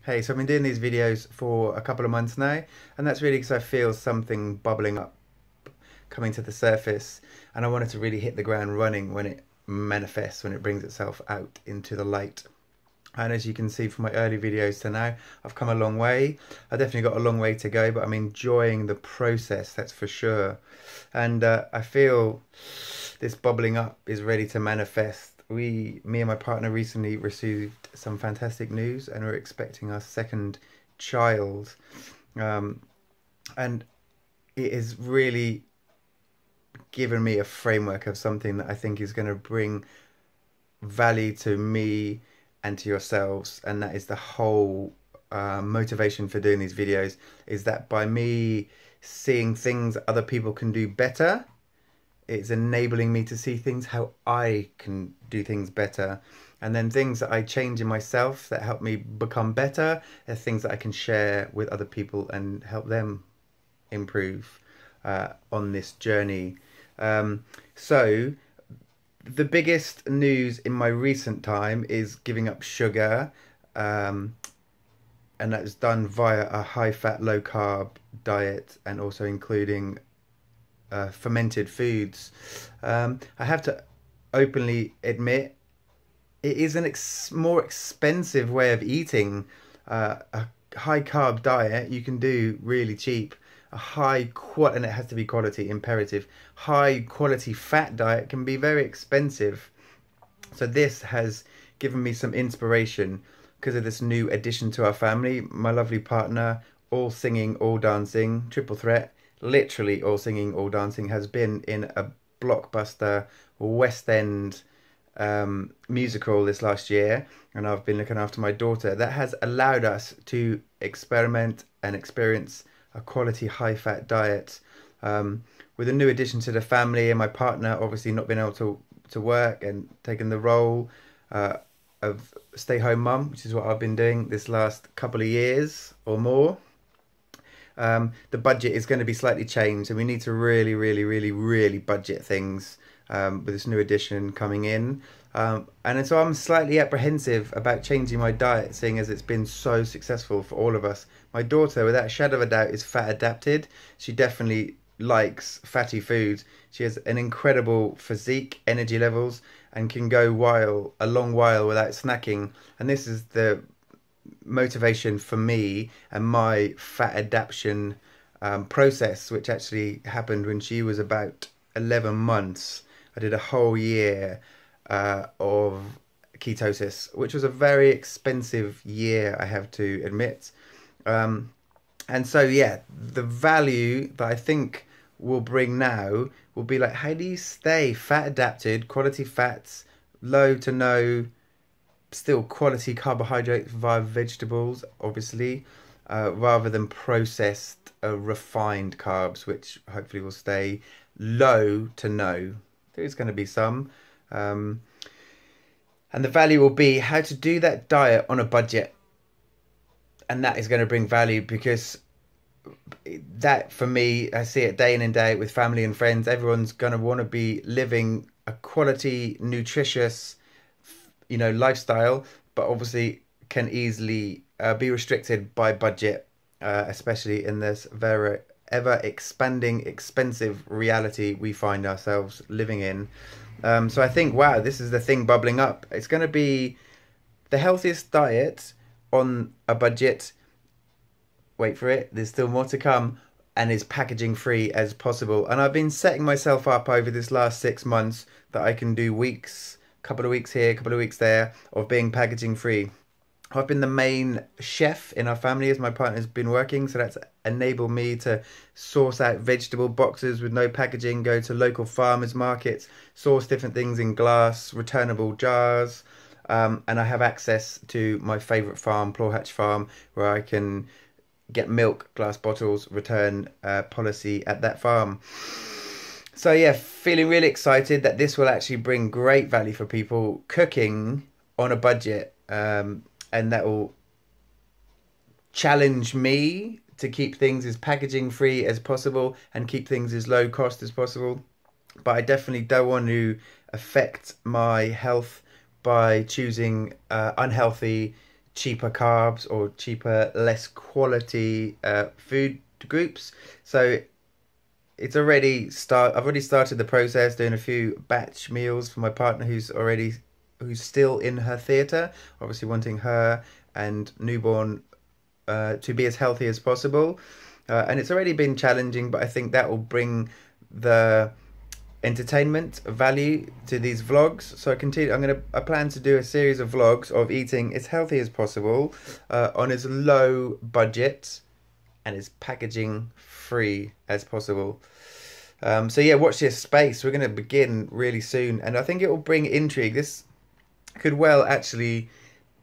Hey, so I've been doing these videos for a couple of months now, and that's really because I feel something bubbling up, coming to the surface, and I want it to really hit the ground running when it manifests, when it brings itself out into the light. And as you can see from my early videos to now, I've come a long way. I definitely got a long way to go, but I'm enjoying the process, that's for sure. And I feel this bubbling up is ready to manifest. Me and my partner recently received some fantastic news, and we're expecting our second child. Um, and it has really given me a framework of something that I think is going to bring value to me and to yourselves, and that is the whole motivation for doing these videos, is that by me seeing things other people can do better, it's enabling me to see things how I can do things better. And then things that I change in myself that help me become better are things that I can share with other people and help them improve on this journey. So the biggest news in my recent time is giving up sugar, and that's done via a high fat, low carb diet, and also including fermented foods. I have to openly admit it is an more expensive way of eating. A high carb diet you can do really cheap. And it has to be quality, imperative. High quality fat diet can be very expensive. So this has given me some inspiration because of this new addition to our family. My lovely partner, all singing, all dancing, triple threat, literally all singing, all dancing, has been in a blockbuster West End musical this last year, and I've been looking after my daughter. That has allowed us to experiment and experience a quality high-fat diet. With a new addition to the family, and my partner obviously not being able to work and taking the role of stay-home mum, which is what I've been doing this last couple of years or more. The budget is going to be slightly changed, and we need to really budget things with this new addition coming in. And so I'm slightly apprehensive about changing my diet, seeing as it's been so successful for all of us. My daughter, without a shadow of a doubt, is fat adapted. She definitely likes fatty foods. She has an incredible physique, energy levels, and can go a long while without snacking. And this is the motivation for me and my fat adaptation process, which actually happened when she was about 11 months. I did a whole year of ketosis, which was a very expensive year, I have to admit. And so, yeah, the value that I think will bring now will be like, how do you stay fat adapted, quality fats, low to no, still quality carbohydrates via vegetables, obviously, rather than processed, refined carbs, which hopefully will stay low to no. There is going to be some. And the value will be how to do that diet on a budget. And that is going to bring value, because that, for me, I see it day in and day out with family and friends. Everyone's going to want to be living a quality, nutritious, lifestyle, but obviously can easily be restricted by budget, especially in this very ever expanding, expensive reality we find ourselves living in. So I think, wow, this is the thing bubbling up. It's going to be the healthiest diet on a budget. Wait for it, there's still more to come, and is packaging free as possible. And I've been setting myself up over this last 6 months that I can do weeks, couple of weeks here, couple of weeks there, of being packaging free. I've been the main chef in our family as my partner's been working, so that's enabled me to source out vegetable boxes with no packaging, go to local farmers markets, source different things in glass, returnable jars, and I have access to my favourite farm, Plorhatch Farm, where I can get milk, glass bottles, return policy at that farm. So yeah, feeling really excited that this will actually bring great value for people cooking on a budget, and that will challenge me to keep things as packaging free as possible and keep things as low cost as possible. But I definitely don't want to affect my health by choosing unhealthy, cheaper carbs or cheaper, less quality food groups. So I've already started the process doing a few batch meals for my partner who's still in her theatre, obviously wanting her and newborn to be as healthy as possible. And it's already been challenging, but I think that will bring the entertainment value to these vlogs. So I plan to do a series of vlogs of eating as healthy as possible, on as low budget and as packaging free as possible. So yeah, watch this space. We're going to begin really soon, and I think it will bring intrigue. This could well actually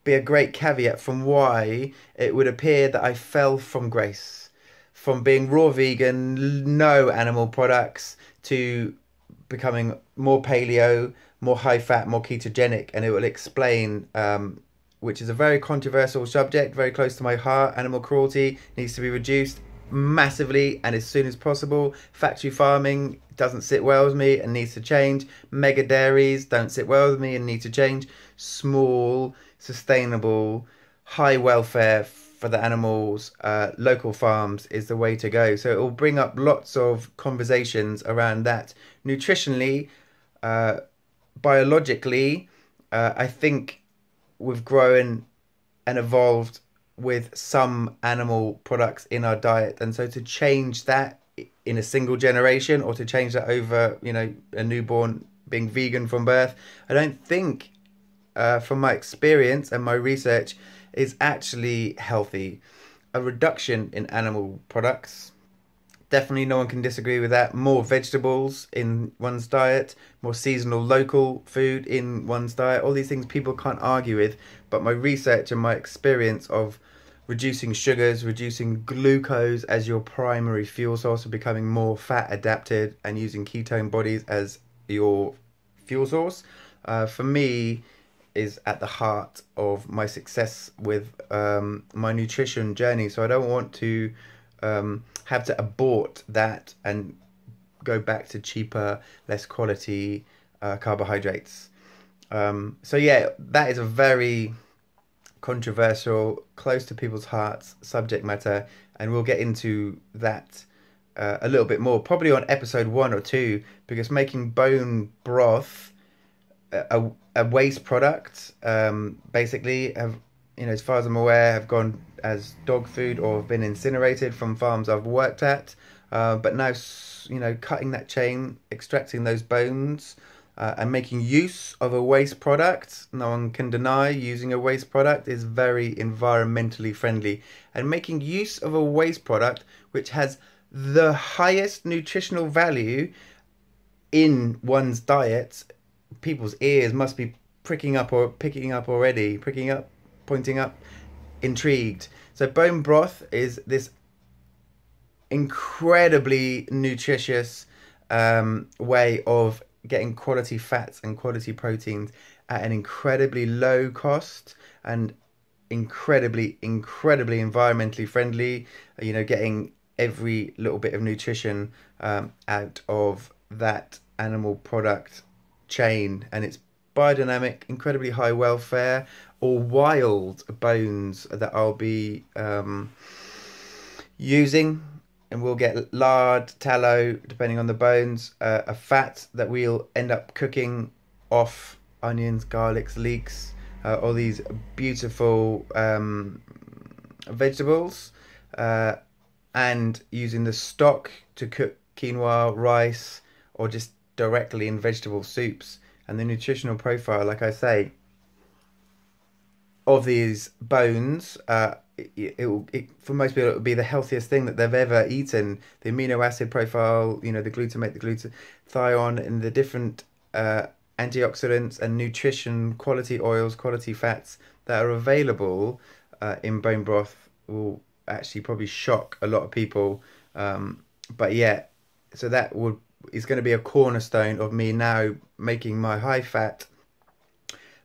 be a great caveat from why it would appear that I fell from grace, from being raw vegan, no animal products, to becoming more paleo, more high fat, more ketogenic, and it will explain, which is a very controversial subject, very close to my heart. Animal cruelty needs to be reduced massively and as soon as possible. Factory farming doesn't sit well with me and needs to change. Mega dairies don't sit well with me and need to change. Small, sustainable, high welfare for the animals, local farms is the way to go. So it will bring up lots of conversations around that. Nutritionally, biologically, I think we've grown and evolved with some animal products in our diet, and so to change that in a single generation, or to change that over, a newborn being vegan from birth, I don't think, from my experience and my research, is actually healthy. A reduction in animal products, definitely no one can disagree with that. More vegetables in one's diet, more seasonal local food in one's diet, all these things people can't argue with. But my research and my experience of reducing sugars, reducing glucose as your primary fuel source, of becoming more fat adapted and using ketone bodies as your fuel source, for me, is at the heart of my success with my nutrition journey. So I don't want to have to abort that and go back to cheaper, less quality carbohydrates. So yeah, that is a very controversial, close to people's hearts subject matter, and we'll get into that a little bit more, probably on episode 1 or 2, because making bone broth a waste product, basically, as far as I'm aware, have gone as dog food or have been incinerated from farms I've worked at. But now, cutting that chain, extracting those bones, and making use of a waste product, no one can deny using a waste product is very environmentally friendly. And making use of a waste product which has the highest nutritional value in one's diet, people's ears must be pointing up, intrigued. So bone broth is this incredibly nutritious way of getting quality fats and quality proteins at an incredibly low cost, and incredibly environmentally friendly. Getting every little bit of nutrition out of that animal product chain, and it's biodynamic, incredibly high welfare, or wild bones that I'll be using. And we'll get lard, tallow, depending on the bones, a fat that we'll end up cooking off onions, garlics, leeks, all these beautiful vegetables, and using the stock to cook quinoa, rice, or just directly in vegetable soups. And the nutritional profile, like I say, of these bones, for most people, it would be the healthiest thing that they've ever eaten. The amino acid profile, the glutamate, the glutathione, and the different antioxidants and nutrition, quality oils, quality fats that are available in bone broth will actually probably shock a lot of people. But yeah, so that is going to be a cornerstone of me now making my high fat,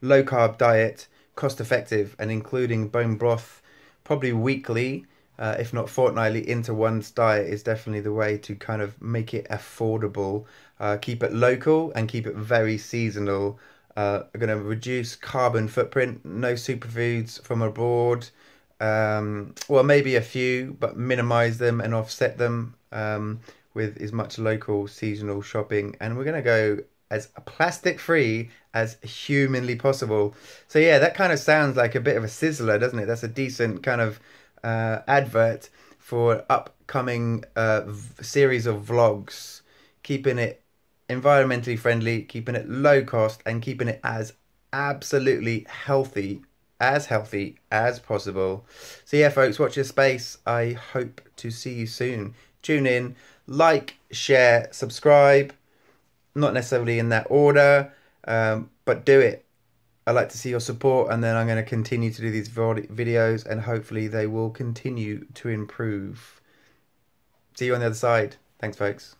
low carb diet cost effective, and including bone broth probably weekly, if not fortnightly, into one's diet is definitely the way to kind of make it affordable, keep it local, and keep it very seasonal, I'm going to reduce carbon footprint, no superfoods from abroad. Well, maybe a few, but minimize them and offset them with as much local seasonal shopping. And we're going to go as plastic free as humanly possible. So yeah, that kind of sounds like a bit of a sizzler, doesn't it? That's a decent kind of advert for upcoming series of vlogs, keeping it environmentally friendly, keeping it low cost, and keeping it as absolutely healthy as possible. So yeah, folks, watch your space. I hope to see you soon. Tune in, like, share, subscribe. Not necessarily in that order, but do it. I like to see your support, and then I'm going to continue to do these videos, and hopefully they will continue to improve. See you on the other side. Thanks, folks.